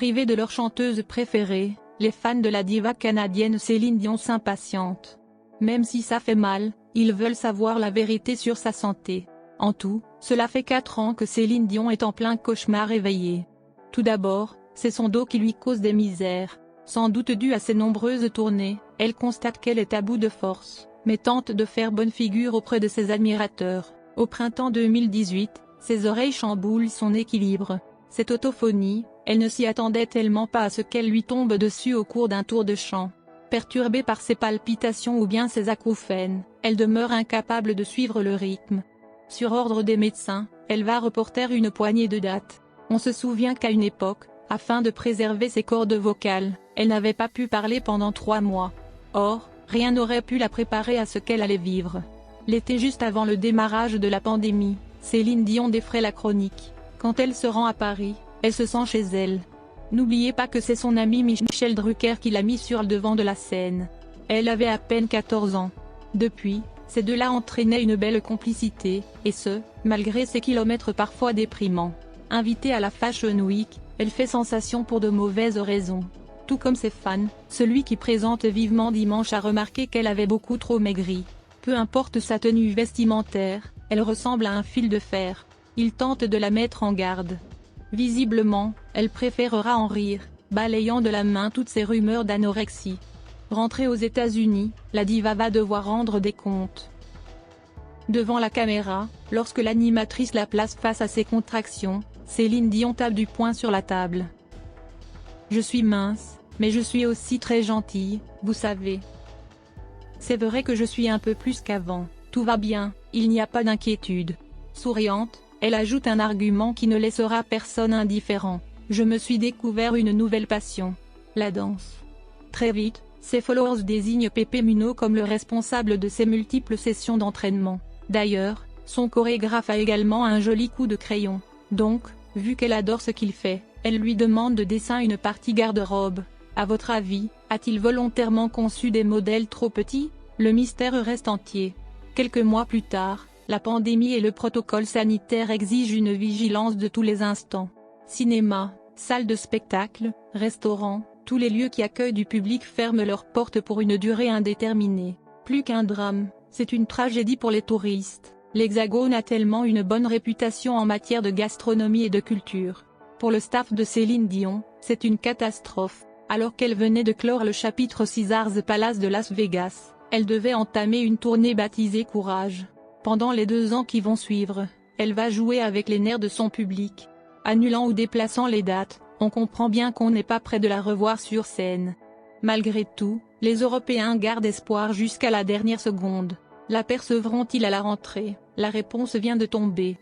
Privés de leur chanteuse préférée, les fans de la diva canadienne Céline Dion s'impatientent. Même si ça fait mal, ils veulent savoir la vérité sur sa santé. En tout, cela fait 4 ans que Céline Dion est en plein cauchemar éveillé. Tout d'abord, c'est son dos qui lui cause des misères. Sans doute dû à ses nombreuses tournées, elle constate qu'elle est à bout de force, mais tente de faire bonne figure auprès de ses admirateurs. Au printemps 2018, ses oreilles chamboulent son équilibre. Cette autophonie, elle ne s'y attendait tellement pas à ce qu'elle lui tombe dessus au cours d'un tour de chant. Perturbée par ses palpitations ou bien ses acouphènes, elle demeure incapable de suivre le rythme. Sur ordre des médecins, elle va reporter une poignée de dates. On se souvient qu'à une époque, afin de préserver ses cordes vocales, elle n'avait pas pu parler pendant 3 mois. Or, rien n'aurait pu la préparer à ce qu'elle allait vivre. L'été juste avant le démarrage de la pandémie, Céline Dion défraie la chronique. Quand elle se rend à Paris, elle se sent chez elle. N'oubliez pas que c'est son ami Michel Drucker qui l'a mis sur le devant de la scène. Elle avait à peine 14 ans. Depuis, ces deux-là entraînaient une belle complicité, et ce, malgré ses kilomètres parfois déprimants. Invitée à la Fashion Week, elle fait sensation pour de mauvaises raisons. Tout comme ses fans, celui qui présente vivement dimanche a remarqué qu'elle avait beaucoup trop maigri. Peu importe sa tenue vestimentaire, elle ressemble à un fil de fer. Il tente de la mettre en garde. Visiblement, elle préférera en rire, balayant de la main toutes ces rumeurs d'anorexie. Rentrée aux États-Unis, la diva va devoir rendre des comptes. Devant la caméra, lorsque l'animatrice la place face à ses contractions, Céline Dion tape du poing sur la table. « Je suis mince, mais je suis aussi très gentille, vous savez. C'est vrai que je suis un peu plus qu'avant, tout va bien, il n'y a pas d'inquiétude. » Souriante, elle ajoute un argument qui ne laissera personne indifférent. « Je me suis découvert une nouvelle passion. La danse. » Très vite, ses followers désignent Pépé Munoz comme le responsable de ses multiples sessions d'entraînement. D'ailleurs, son chorégraphe a également un joli coup de crayon. Donc, vu qu'elle adore ce qu'il fait, elle lui demande de dessiner une partie garde-robe. À votre avis, a-t-il volontairement conçu des modèles trop petits? Le mystère reste entier. Quelques mois plus tard, la pandémie et le protocole sanitaire exigent une vigilance de tous les instants. Cinéma, salles de spectacle, restaurants, tous les lieux qui accueillent du public ferment leurs portes pour une durée indéterminée. Plus qu'un drame, c'est une tragédie pour les touristes. L'Hexagone a tellement une bonne réputation en matière de gastronomie et de culture. Pour le staff de Céline Dion, c'est une catastrophe. Alors qu'elle venait de clore le chapitre Caesars Palace de Las Vegas, elle devait entamer une tournée baptisée Courage. Pendant les 2 ans qui vont suivre, elle va jouer avec les nerfs de son public. Annulant ou déplaçant les dates, on comprend bien qu'on n'est pas près de la revoir sur scène. Malgré tout, les Européens gardent espoir jusqu'à la dernière seconde. L'apercevront-ils à la rentrée? La réponse vient de tomber.